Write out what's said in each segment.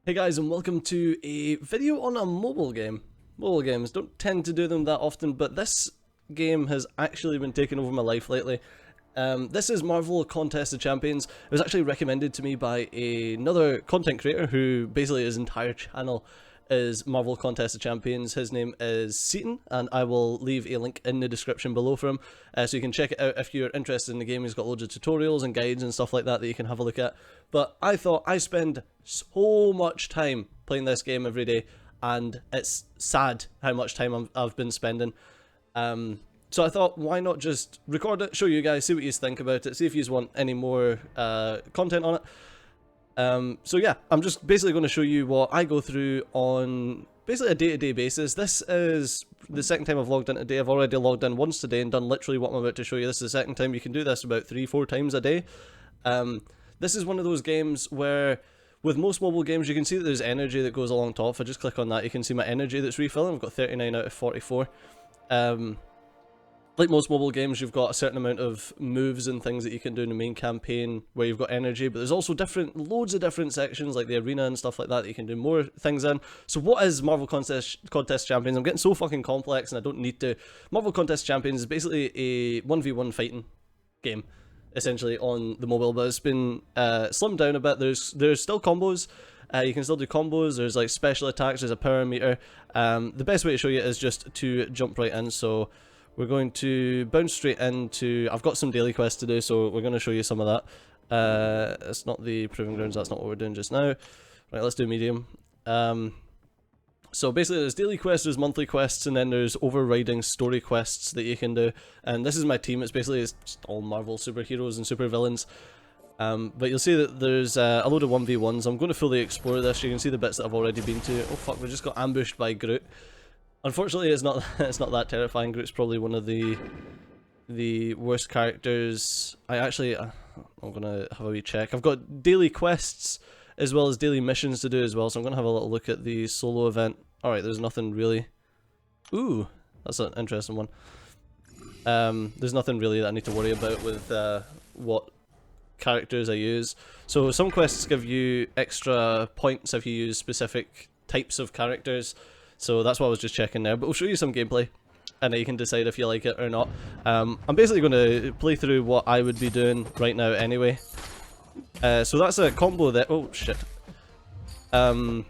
Hey guys, and welcome to a video on a mobile game. Mobile games don't tend to do them that often, but this game has actually been taking over my life lately. This is Marvel Contest of Champions. It was actually recommended to me by another content creator who basically his entire channel is Marvel Contest of Champions. His name is Seaton, and I will leave a link in the description below for him, so you can check it out if you're interested in the game. He's got loads of tutorials and guides and stuff like that that you can have a look at. But I thought I spend so much time playing this game every day, and it's sad how much time I've been spending. So I thought, why not just record it, show you guys, see what you think about it, see if you want any more content on it. So yeah, I'm just basically going to show you what I go through on basically a day-to-day basis. This is the second time I've logged in today. I've already logged in once today and done literally what I'm about to show you. This is the second time. You can do this about 3-4 times a day. This is one of those games where, with most mobile games, you can see that there's energy that goes along top. If I just click on that, you can see my energy that's refilling. I've got 39 out of 44. Like most mobile games, you've got a certain amount of moves and things that you can do in the main campaign where you've got energy, but there's also loads of different sections like the arena and stuff like that you can do more things in. So what is Marvel Contest Champions? I'm getting so fucking complex and I don't need to. Marvel Contest Champions is basically a 1v1 fighting game, essentially, on the mobile, but it's been slimmed down a bit. There's still combos. You can still do combos. There's like special attacks. There's a power meter. The best way to show you is just to jump right in. So we're going to bounce straight into... I've got some daily quests to do, so we're going to show you some of that. It's not the Proving Grounds, that's not what we're doing just now. Right, let's do medium. So basically there's daily quests, there's monthly quests, and then there's overriding story quests that you can do. And this is my team. It's just all Marvel superheroes and supervillains. But you'll see that there's a load of 1v1s. I'm going to fully explore this. You can see the bits that I've already been to. Oh fuck, we just got ambushed by Groot. Unfortunately, it's not that terrifying. Groot's probably one of the worst characters. I'm gonna have a wee check. I've got daily quests as well as daily missions to do as well, so I'm gonna have a little look at the solo event. Alright, there's nothing really. Ooh, that's an interesting one. There's nothing really that I need to worry about with what characters I use. So some quests give you extra points if you use specific types of characters. So that's what I was just checking there, but we'll show you some gameplay, and then you can decide if you like it or not. I'm basically going to play through what I would be doing right now anyway. So that's a combo that... Oh, shit. Trying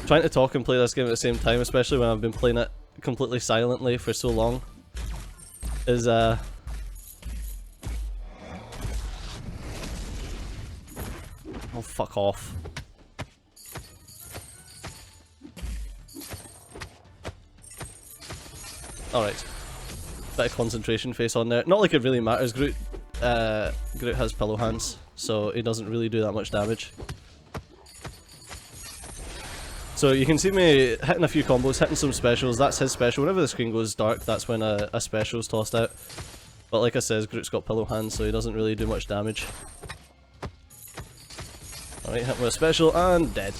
to talk and play this game at the same time, especially when I've been playing it completely silently for so long, is... Oh, fuck off. Alright, bit of concentration face on there. Not like it really matters. Groot has pillow hands, so he doesn't really do that much damage. So you can see me hitting a few combos, hitting some specials. That's his special. Whenever the screen goes dark, that's when a special is tossed out. But like I said, Groot's got pillow hands, so he doesn't really do much damage. Alright, hit with a special, and dead.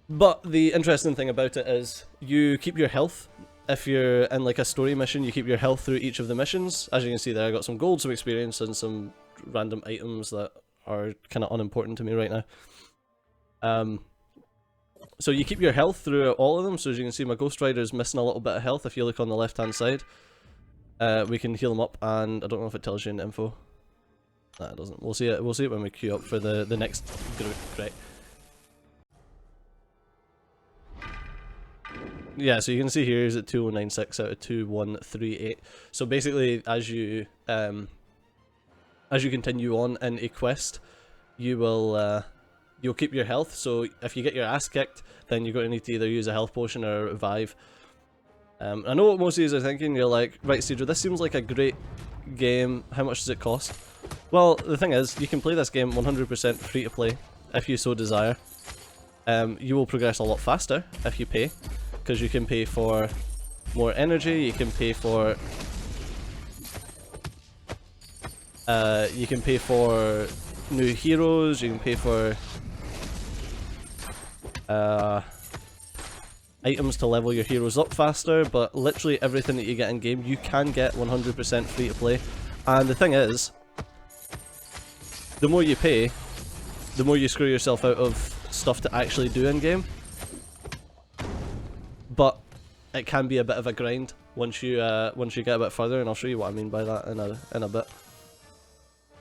But the interesting thing about it is, you keep your health. If you're in like a story mission, you keep your health through each of the missions. As you can see there, I got some gold, some experience, and some random items that are kind of unimportant to me right now. So you keep your health through all of them. So as you can see, my Ghost Rider is missing a little bit of health. If you look on the left hand side, we can heal him up, and I don't know if it tells you in the info. Nah, it doesn't. We'll see it when we queue up for the next group. Right. Yeah, so you can see here is at 2096 out of 2138. So basically, as you continue on in a quest, you'll keep your health. So if you get your ass kicked, then you're going to need to either use a health potion or revive. I know what most of you are thinking. You're like, right, Cedro, this seems like a great game. How much does it cost? Well, the thing is, you can play this game 100% free to play if you so desire. You will progress a lot faster if you pay, because you can pay for more energy, you can pay for new heroes, you can pay for items to level your heroes up faster, but literally everything that you get in game you can get 100% free to play. And the thing is, the more you pay, the more you screw yourself out of stuff to actually do in game. But it can be a bit of a grind once you get a bit further, and I'll show you what I mean by that in a bit.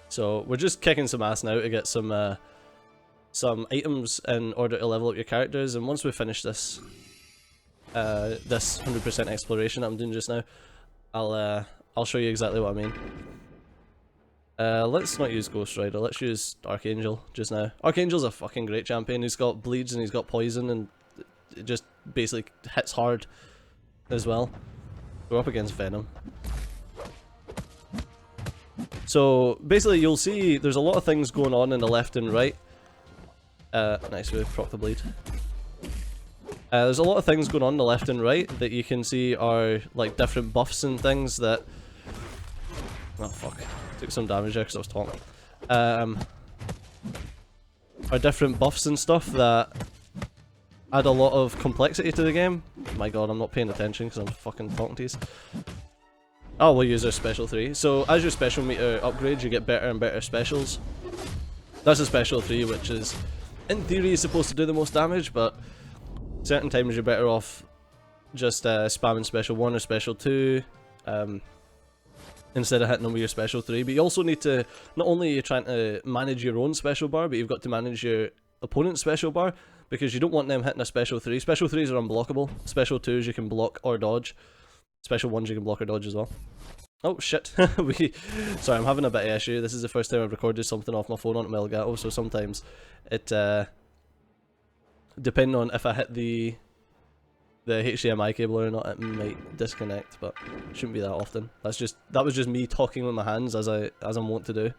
So we're just kicking some ass now to get some items in order to level up your characters, and once we finish this this 100% exploration that I'm doing just now, I'll show you exactly what I mean. Let's not use Ghost Rider, let's use Archangel just now. Archangel's a fucking great champion. He's got bleeds and he's got poison, and it just basically hits hard as well. We're up against Venom. So basically you'll see there's a lot of things going on in the left and right. Nice, we proc the bleed. There's a lot of things going on the left and right that you can see are like different buffs and things that... Oh fuck, took some damage there because I was talking. Are different buffs and stuff that add a lot of complexity to the game. My god, I'm not paying attention because I'm fucking talking to you. Oh, we'll use our special 3. So as your special meter upgrades, you get better and better specials. That's a special 3, which is, in theory, is supposed to do the most damage, but certain times you're better off just spamming special 1 or special 2 instead of hitting them with your special 3. But you also need to, not only are you trying to manage your own special bar, but you've got to manage your opponent's special bar, because you don't want them hitting a special 3. Special 3s are unblockable. Special 2s you can block or dodge. Special 1s you can block or dodge as well. Oh shit, sorry, I'm having a bit of issue. This is the first time I've recorded something off my phone on Elgato, so sometimes it, depending on if I hit the HDMI cable or not, it might disconnect, but it shouldn't be that often. That was just me talking with my hands as I'm wont to do.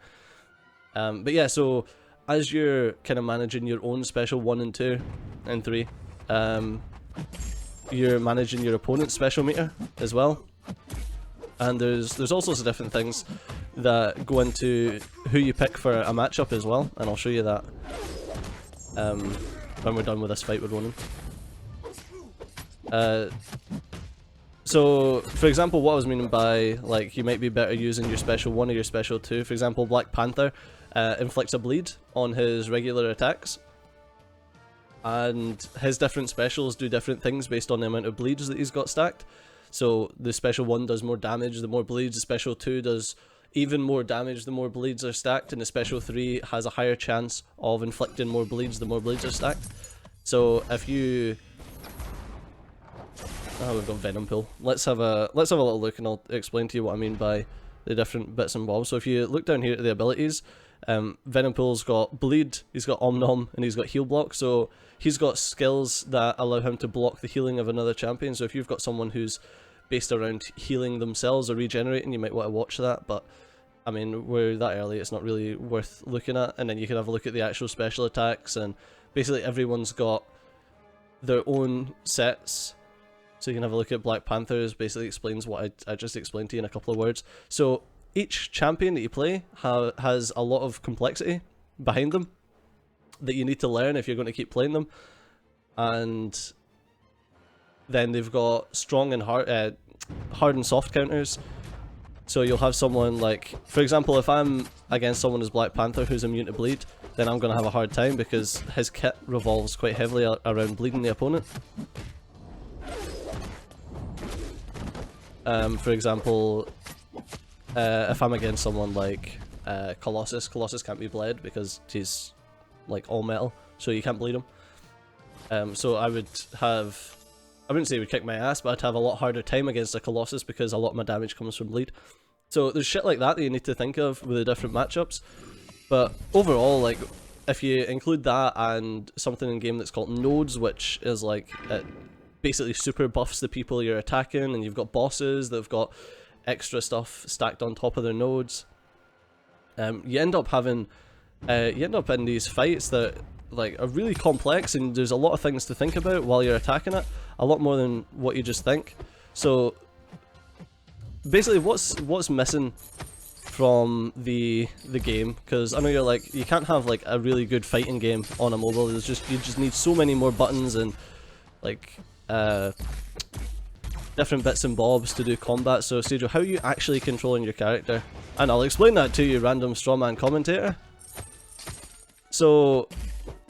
But yeah, so as you're kind of managing your own special 1 and 2 and 3, you're managing your opponent's special meter as well. And there's all sorts of different things that go into who you pick for a matchup as well, and I'll show you that when we're done with this fight with Ronan. So, for example, what I was meaning by, like, you might be better using your special 1 or your special 2. For example, Black Panther inflicts a bleed on his regular attacks, and his different specials do different things based on the amount of bleeds that he's got stacked. So the special 1 does more damage the more bleeds, the special 2 does even more damage the more bleeds are stacked, and the special 3 has a higher chance of inflicting more bleeds the more bleeds are stacked. So if you... Oh, we've got Venom Pool. Let's have a little look, and I'll explain to you what I mean by the different bits and bobs. So if you look down here at the abilities, Venom Pool's got Bleed, he's got Om-Nom, and he's got Heal Block. So he's got skills that allow him to block the healing of another champion. So if you've got someone who's based around healing themselves or regenerating, you might want to watch that, but I mean, we're that early, it's not really worth looking at. And then you can have a look at the actual special attacks, and basically everyone's got their own sets. So you can have a look at Black Panthers, basically explains what I just explained to you in a couple of words. So each champion that you play has a lot of complexity behind them that you need to learn if you're going to keep playing them. And then they've got strong and hard and soft counters. So you'll have someone like, for example, if I'm against someone as Black Panther who's immune to bleed, then I'm going to have a hard time because his kit revolves quite heavily around bleeding the opponent. For example, if I'm against someone like Colossus can't be bled because he's like all metal, so you can't bleed him. So I would have, I wouldn't say it would kick my ass, but I'd have a lot harder time against a Colossus because a lot of my damage comes from bleed. So there's shit like that you need to think of with the different matchups. But overall, like, if you include that and something in game that's called nodes, which is like, it basically super buffs the people you're attacking, and you've got bosses that have got extra stuff stacked on top of their nodes. You end up having, in these fights that like are really complex, and there's a lot of things to think about while you're attacking it, a lot more than what you just think. So basically what's missing from the game, because I know you're like, you can't have like a really good fighting game on a mobile. There's just, you just need so many more buttons and like different bits and bobs to do combat. So Stadio, how are you actually controlling your character? And I'll explain that to you, random strawman commentator. So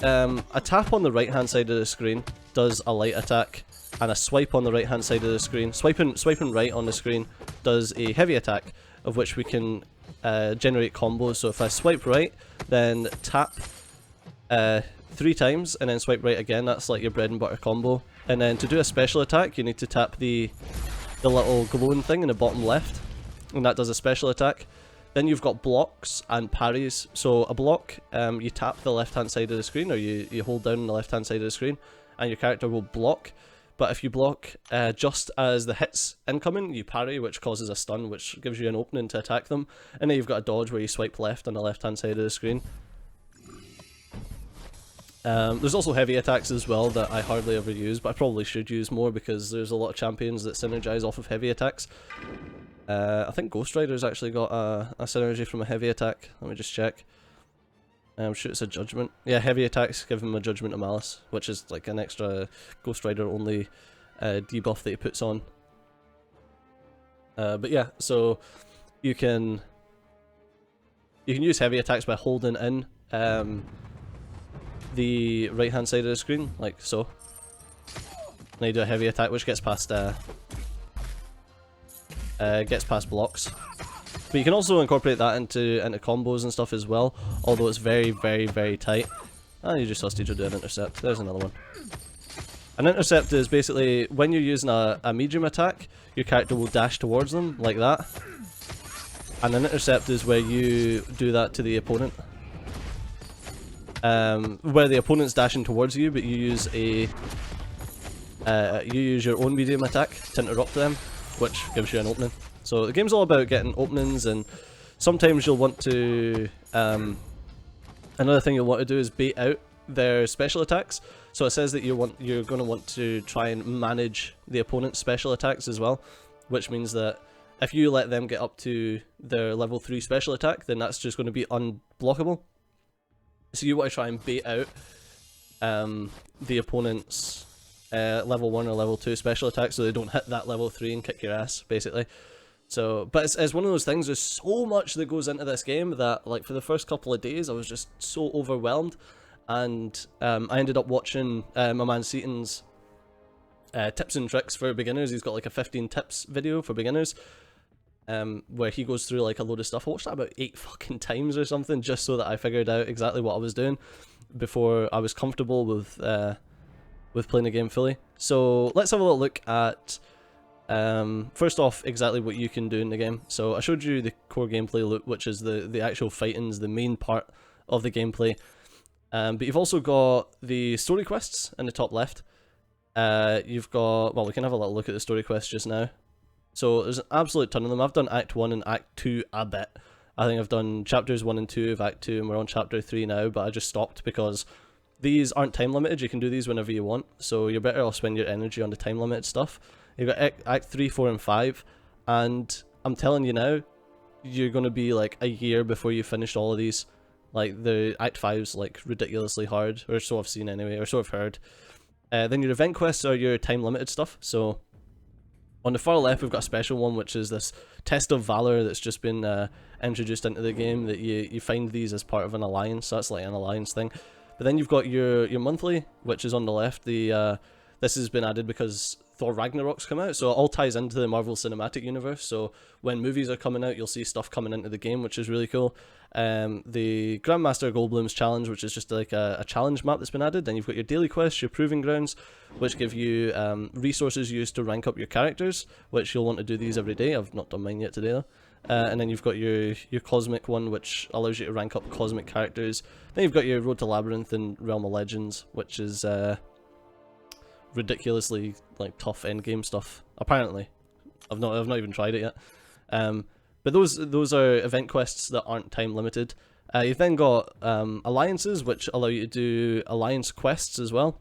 a tap on the right hand side of the screen does a light attack, and a swipe on the right hand side of the screen, swiping right on the screen, does a heavy attack, of which we can generate combos. So if I swipe right, then tap 3 times and then swipe right again, that's like your bread and butter combo. And then to do a special attack, you need to tap the little glowing thing in the bottom left, and that does a special attack. Then you've got blocks and parries. So a block, you tap the left hand side of the screen, or you hold down on the left hand side of the screen, and your character will block. But if you block just as the hit's incoming, you parry, which causes a stun, which gives you an opening to attack them. And then you've got a dodge where you swipe left on the left hand side of the screen. There's also heavy attacks as well that I hardly ever use, but I probably should use more because there's a lot of champions that synergize off of heavy attacks. I think Ghost Rider's actually got a synergy from a heavy attack. Let me just check. Shoot, it's a judgment. Yeah, heavy attacks give him a judgment of malice, which is like an extra Ghost Rider only debuff that he puts on. But yeah, so you can use heavy attacks by holding in the right hand side of the screen, like so. And you do a heavy attack which gets past blocks. But you can also incorporate that into combos and stuff as well, although it's very, very, very tight. And you just hostage will do an intercept. There's another one. An intercept is basically when you're using a medium attack, your character will dash towards them like that. And an intercept is where you do that to the opponent. Where the opponent's dashing towards you, but you use your own medium attack to interrupt them, which gives you an opening. So the game's all about getting openings, and sometimes you'll want to... another thing you'll want to do is bait out their special attacks. So it says that you're going to want to try and manage the opponent's special attacks as well, which means that if you let them get up to their level 3 special attack, then that's just going to be unblockable. So you want to try and bait out the opponent's level 1 or level 2 special attack so they don't hit that level 3 and kick your ass, basically. So, but it's one of those things, there's so much that goes into this game that, like, for the first couple of days I was just so overwhelmed, and I ended up watching my man Seaton's tips and tricks for beginners. He's got like a 15 tips video for beginners, where he goes through like a load of stuff. I watched that about 8 fucking times or something, just so that I figured out exactly what I was doing before I was comfortable with playing the game fully. So let's have a little look at first off exactly what you can do in the game. So I showed you the core gameplay loop, which is the actual fighting's the main part of the gameplay. But you've also got the story quests in the top left. You've got, well, we can have a little look at the story quests just now. So there's an absolute ton of them. I've done Act 1 and Act 2 a bit. I think I've done chapters 1 and 2 of Act 2, and we're on chapter 3 now, but I just stopped because these aren't time limited. You can do these whenever you want, so you're better off spending your energy on the time limited stuff. You've got Act 3, 4 and 5, and I'm telling you now, you're going to be like a year before you finished all of these. Like, the Act 5's like ridiculously hard, or so I've seen anyway, or so I've heard. Then your event quests are your time limited stuff. So on the far left we've got a special one, which is this test of valor that's just been introduced into the game, that you find these as part of an alliance. So that's like an alliance thing. But then you've got your monthly, which is on the left. This has been added because Thor Ragnarok's come out, so it all ties into the Marvel Cinematic Universe. So when movies are coming out, you'll see stuff coming into the game, which is really cool. The Grandmaster Goldblum's challenge, which is just like a challenge map that's been added. Then you've got your daily quests, your proving grounds, which give you resources used to rank up your characters, which you'll want to do these every day. I've not done mine yet today though. And then you've got your cosmic one, which allows you to rank up cosmic characters. Then you've got your Road to Labyrinth and Realm of Legends, which is ridiculously like tough endgame stuff. Apparently, I've not even tried it yet. But those are event quests that aren't time limited. You've then got alliances, which allow you to do alliance quests as well.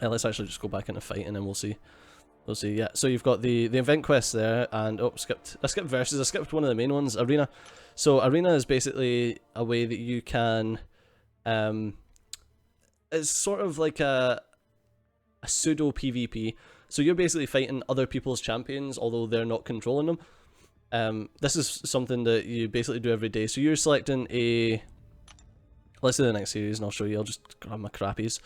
Let's actually just go back into fight, and then we'll see. We'll see. Yeah. So you've got the event quests there, and I skipped versus. I skipped one of the main ones, arena. So arena is basically a way that you can. It's sort of like a pseudo PvP. So you're basically fighting other people's champions, although they're not controlling them. This is something that you basically do every day. So you're selecting a Let's do the next series and I'll show you. I'll just grab my crappies.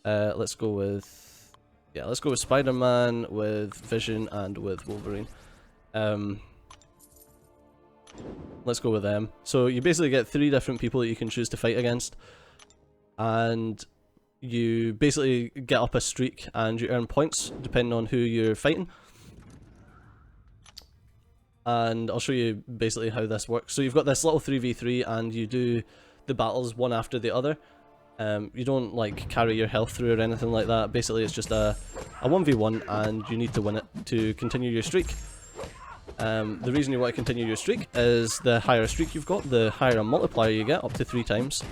Let's go with... Yeah, let's go with Spider-Man, with Vision, and with Wolverine. Let's go with them. So you basically get 3 different people that you can choose to fight against. And you basically get up a streak and you earn points depending on who you're fighting. And I'll show you basically how this works. So you've got this little 3v3 and you do the battles one after the other. You don't like carry your health through or anything like that. Basically it's just a 1v1 and you need to win it to continue your streak. The reason you want to continue your streak is the higher a streak you've got, the higher a multiplier you get, up to 3 times.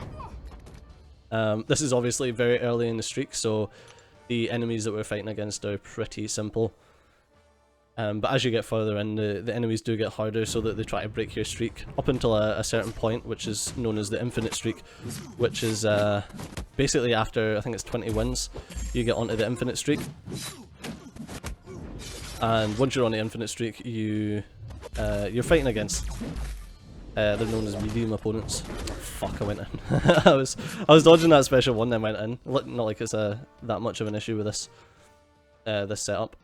This is obviously very early in the streak, so the enemies that we're fighting against are pretty simple. But as you get further in, the enemies do get harder, so that they try to break your streak up until a certain point, which is known as the infinite streak, which is basically after, I think it's 20 wins, you get onto the infinite streak. And once you're on the infinite streak, you're fighting against, they're known as medium opponents. Fuck, I went in. I was dodging that special one, then went in. Not like it's that much of an issue with this setup.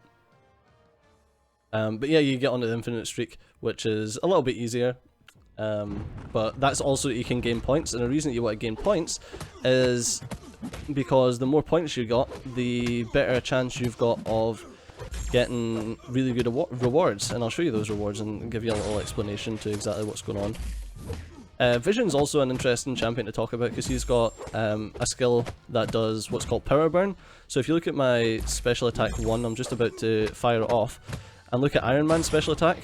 But yeah, you get onto the infinite streak, which is a little bit easier. But that's also you can gain points, and the reason you want to gain points is because the more points you got, the better chance you've got of getting really good rewards. And I'll show you those rewards and give you a little explanation to exactly what's going on. Vision's also an interesting champion to talk about because he's got a skill that does what's called power burn. So if you look at my special attack 1, I'm just about to fire it off, and look at Iron Man's special attack.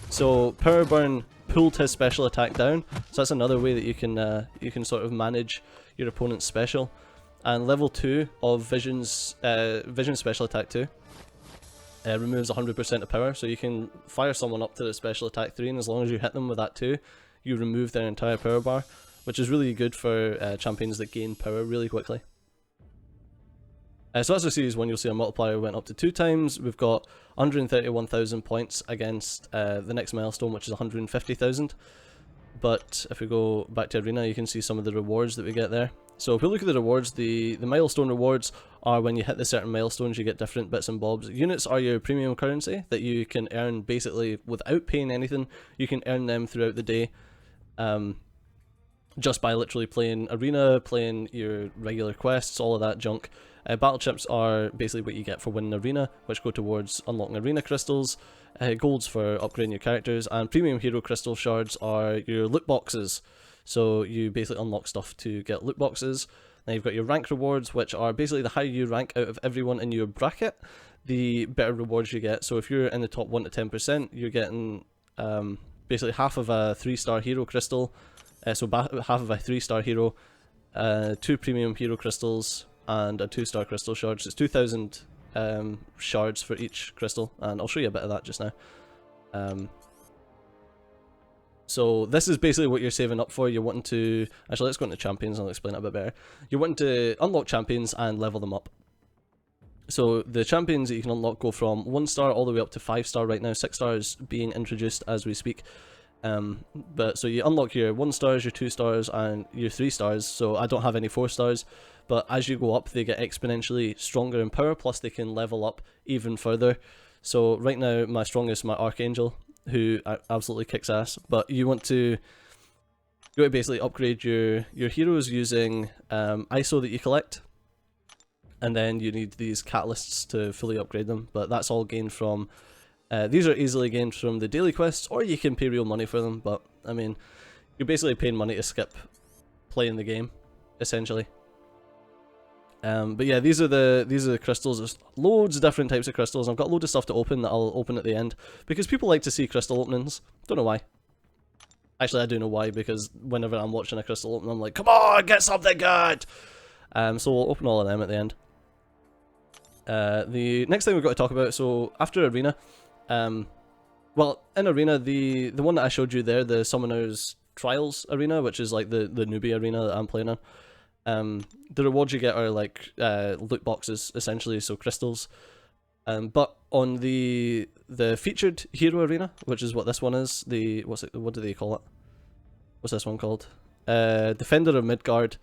So power burn pulled his special attack down, so that's another way that you can sort of manage your opponent's special. And level 2 of Vision's special attack 2 removes 100% of power, so you can fire someone up to the special attack 3, and as long as you hit them with that 2, you remove their entire power bar, which is really good for champions that gain power really quickly. So that's the series 1, you'll see our multiplier went up to 2 times. We've got 131,000 points against the next milestone, which is 150,000. But if we go back to Arena, you can see some of the rewards that we get there. So if we look at the rewards, the milestone rewards are when you hit the certain milestones, you get different bits and bobs. Units are your premium currency that you can earn basically without paying anything. You can earn them throughout the day. Just by literally playing Arena, playing your regular quests, all of that junk. Battle chips are basically what you get for winning Arena, which go towards unlocking Arena crystals. Golds for upgrading your characters, and premium hero crystal shards are your loot boxes. So you basically unlock stuff to get loot boxes. Then you've got your rank rewards, which are basically the higher you rank out of everyone in your bracket, the better rewards you get. So if you're in the top 1 to 10%, you're getting basically half of a 3-star hero crystal, so half of a 3-star hero, 2 premium hero crystals, and a 2-star crystal shard. So it's 2,000 shards for each crystal, and I'll show you a bit of that just now. So this is basically what you're saving up for. You're wanting to... Actually, let's go into champions and I'll explain it a bit better. You're wanting to unlock champions and level them up. So the champions that you can unlock go from 1-star all the way up to 5-star right now. 6 stars being introduced as we speak. But so you unlock your 1-stars, your 2-stars, and your 3-stars. So I don't have any 4-stars. But as you go up, they get exponentially stronger in power, plus they can level up even further. So right now, my strongest is my Archangel, who absolutely kicks ass. But you want to basically upgrade your heroes using ISO that you collect. And then you need these catalysts to fully upgrade them. But that's all gained from... these are easily gained from the daily quests, or you can pay real money for them. But, I mean, you're basically paying money to skip playing the game, essentially. But yeah, these are the crystals. There's loads of different types of crystals. I've got loads of stuff to open that I'll open at the end, because people like to see crystal openings. Don't know why. Actually, I do know why, because whenever I'm watching a crystal open, I'm like, come on, get something good! So we'll open all of them at the end. The next thing we've got to talk about, so after Arena, well, in Arena, the one that I showed you there, the Summoner's Trials Arena, which is like the newbie arena that I'm playing on, the rewards you get are like loot boxes, essentially, so crystals. But on the featured hero arena, which is what this one is, what do they call it? What's this one called? Defender of Midgard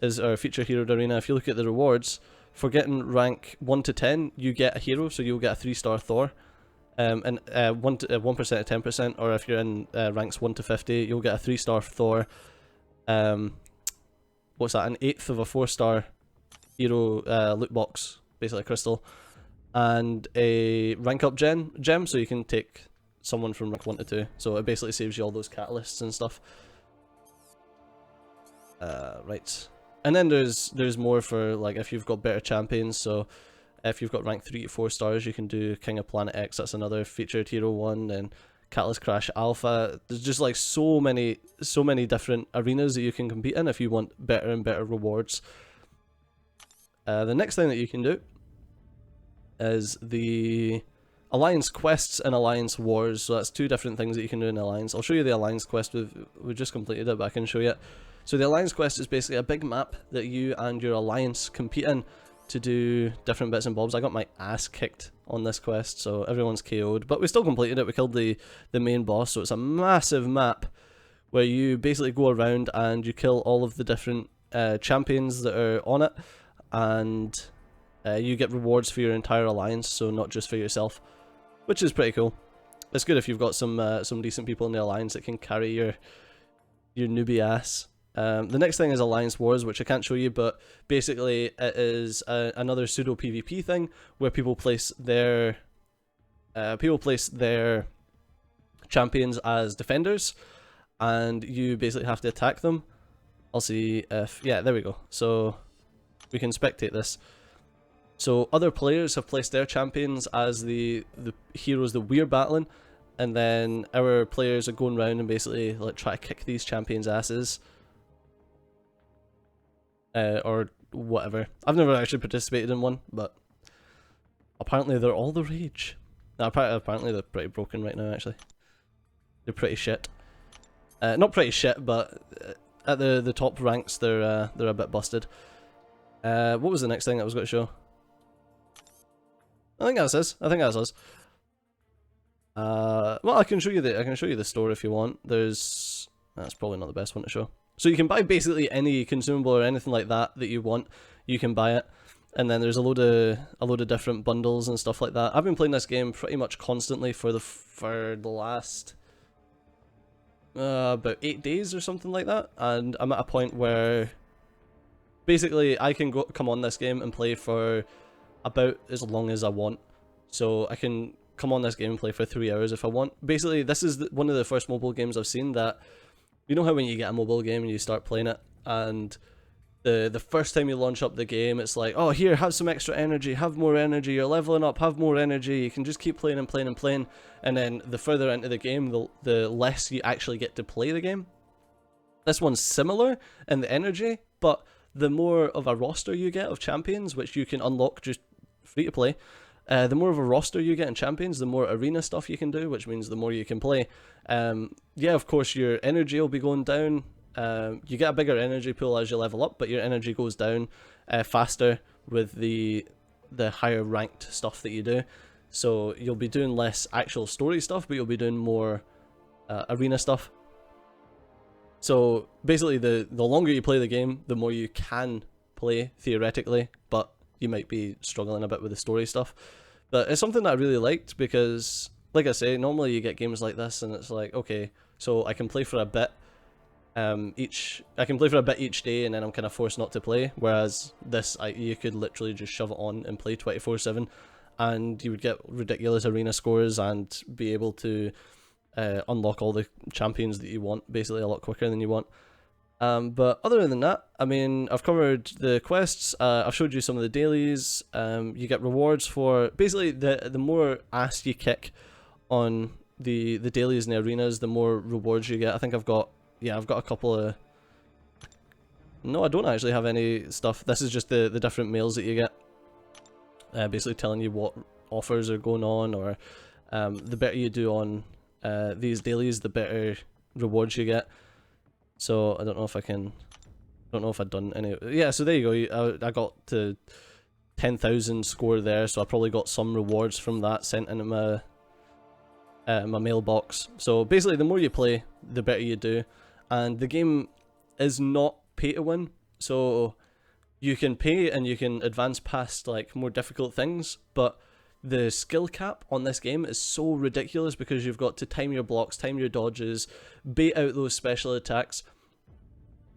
is our feature hero arena. If you look at the rewards, for getting rank 1 to 10, you get a hero, so you'll get a 3-star Thor. And 1% to 10%, or if you're in ranks 1 to 50, you'll get a 3-star Thor. What's that? An 1/8 of a 4-star hero loot box, basically a crystal, and a rank up gem, so you can take someone from rank 1 to 2. So it basically saves you all those catalysts and stuff. Right. And then there's more for like if you've got better champions. So if you've got rank 3 to 4 stars, you can do King of Planet X. That's another featured hero one. And Catalyst Crash Alpha. There's just like so many different arenas that you can compete in if you want better and better rewards. The next thing that you can do is the Alliance Quests and Alliance Wars. So that's two different things that you can do in Alliance. I'll show you the Alliance Quest. We've just completed it, but I can show you it. So the Alliance Quest is basically a big map that you and your Alliance compete in to do different bits and bobs. I got my ass kicked on this quest, so everyone's KO'd, but we still completed it. We killed the main boss, so it's a massive map where you basically go around and you kill all of the different champions that are on it, and you get rewards for your entire Alliance, so not just for yourself, which is pretty cool. It's good if you've got some decent people in the Alliance that can carry your newbie ass. The next thing is Alliance Wars, which I can't show you, but basically it is another pseudo PvP thing where people place their champions as defenders, and you basically have to attack them. I'll see if there we go. So we can spectate this. So other players have placed their champions as the heroes that we're battling, and then our players are going around and basically like try to kick these champions' asses. Or whatever. I've never actually participated in one, but apparently they're all the rage. No, apparently they're pretty broken right now, actually. They're pretty shit. Not pretty shit, but at the top ranks they're a bit busted. What was the next thing I was going to show? I think that's us. Well, I can show you the store if you want. That's probably not the best one to show. So you can buy basically any consumable or anything like that you want. You can buy it, and then there's a load of different bundles and stuff like that. I've been playing this game pretty much constantly for the last about 8 days or something like that, and I'm at a point where basically I can come on this game and play for about as long as I want. So I can come on this game and play for 3 hours if I want. Basically, this is one of the first mobile games I've seen that. You know how when you get a mobile game and you start playing it, and the first time you launch up the game, it's like, oh, here, have some extra energy, have more energy, you're leveling up, have more energy, you can just keep playing and playing and playing, and then the further into the game, the less you actually get to play the game. This one's similar in the energy, but the more of a roster you get of champions, which you can unlock just free to play, the more of a roster you get in champions, the more arena stuff you can do, which means the more you can play. Yeah, of course, your energy will be going down. You get a bigger energy pool as you level up, but your energy goes down faster with the higher ranked stuff that you do. So you'll be doing less actual story stuff, but you'll be doing more arena stuff. So basically, the longer you play the game, the more you can play, theoretically, but you might be struggling a bit with the story stuff. But it's something that I really liked because, like I say, normally you get games like this and it's like, okay, so I can play for a bit each day, and then I'm kind of forced not to play, whereas this, you could literally just shove it on and play 24/7, and you would get ridiculous arena scores and be able to unlock all the champions that you want basically a lot quicker than you want. But other than that, I mean, I've covered the quests, I've showed you some of the dailies. You get rewards for, basically, the more ass you kick on the dailies and the arenas, the more rewards you get. I think I've got a couple of... No, I don't actually have any stuff. This is just the different mails that you get. Basically telling you what offers are going on, or the better you do on these dailies, the better rewards you get. So I don't know if I've done any. Yeah, so there you go. I got to 10,000 score there, so I probably got some rewards from that sent into my mailbox. So basically, the more you play, the better you do, and the game is not pay to win. So you can pay and you can advance past like more difficult things, but the skill cap on this game is so ridiculous because you've got to time your blocks, time your dodges, bait out those special attacks.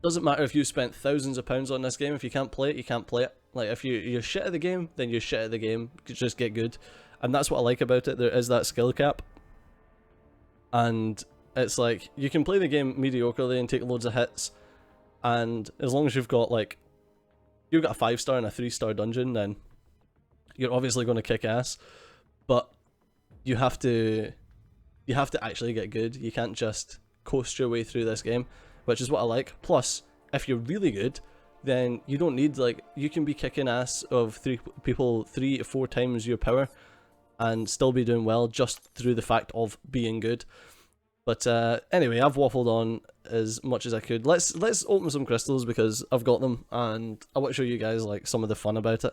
Doesn't matter if you spent thousands of pounds on this game, if you can't play it, you can't play it. Like, if you're shit at the game, then you're shit at the game. Just get good. And that's what I like about it. There is that skill cap. And it's like, you can play the game mediocrely and take loads of hits. And as long as you've got, like, you've got a 5-star and a 3-star dungeon, then you're obviously going to kick ass. But you have to actually get good. You can't just coast your way through this game, which is what I like. Plus, if you're really good, then you don't need, like, you can be kicking ass of 3 people 3 to 4 times your power and still be doing well just through the fact of being good. But anyway, I've waffled on as much as I could. Let's open some crystals because I've got them and I want to show you guys like some of the fun about it.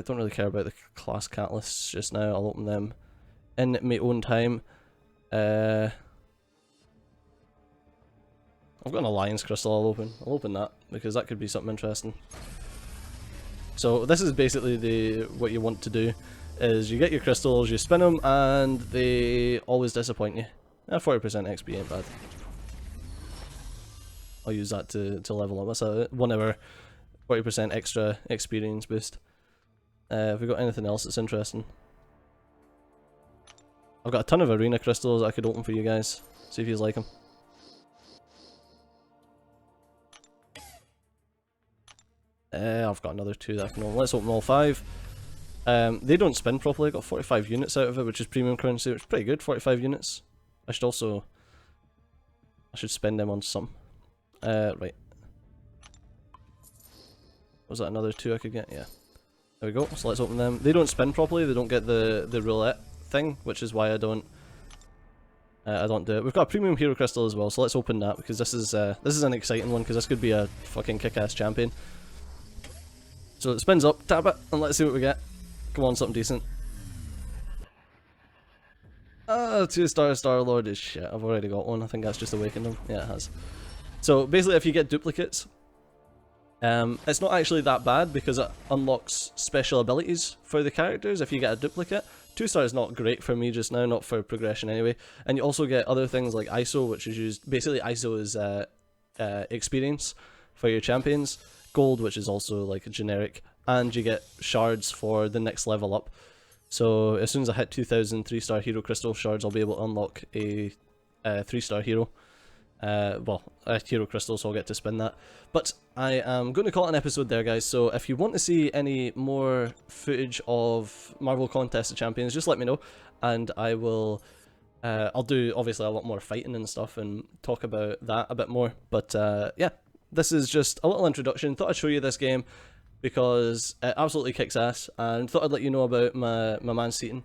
Don't really care about the class catalysts just now. I'll open them in my own time. I've got an alliance crystal I'll open that because that could be something interesting. So this is basically what you want to do is you get your crystals, you spin them, and they always disappoint you. 40% XP ain't bad. I'll use that to level up. That's a 1 hour 40% extra experience boost. Have we got anything else that's interesting? I've got a ton of arena crystals I could open for you guys. See if you like them. I've got another 2 that I can open. Let's open all 5. They don't spin properly. I got 45 units out of it, which is premium currency, which is pretty good. 45 units. I should spend them on some. Right. Was that another 2 I could get? Yeah. There we go. So let's open them. They don't spin properly. They don't get the roulette thing, which is why I don't do it. We've got a premium hero crystal as well, so let's open that because this is an exciting one because this could be a fucking kick-ass champion. So it spins up, tap it, and let's see what we get. Come on, something decent. 2-star Star-Lord is shit. I've already got one. I think that's just awakened him. Yeah, it has. So basically, if you get duplicates, it's not actually that bad because it unlocks special abilities for the characters if you get a duplicate. 2-star is not great for me just now, not for progression anyway. And you also get other things like ISO, which is used... Basically, ISO is experience for your champions. Gold, which is also like a generic. And you get shards for the next level up. So as soon as I hit 2,000 3-star hero crystal shards, I'll be able to unlock a 3-star hero. Well, a hero crystal, so I'll get to spin that. But I am going to call it an episode there, guys. So if you want to see any more footage of Marvel Contest of Champions, just let me know, and I will. I'll do obviously a lot more fighting and stuff, and talk about that a bit more. But yeah, this is just a little introduction. Thought I'd show you this game because it absolutely kicks ass, and thought I'd let you know about my man Seaton.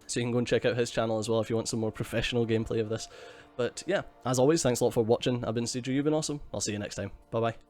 So you can go and check out his channel as well if you want some more professional gameplay of this. But yeah, as always, thanks a lot for watching. I've been Cedro, you've been awesome. I'll see you next time. Bye bye.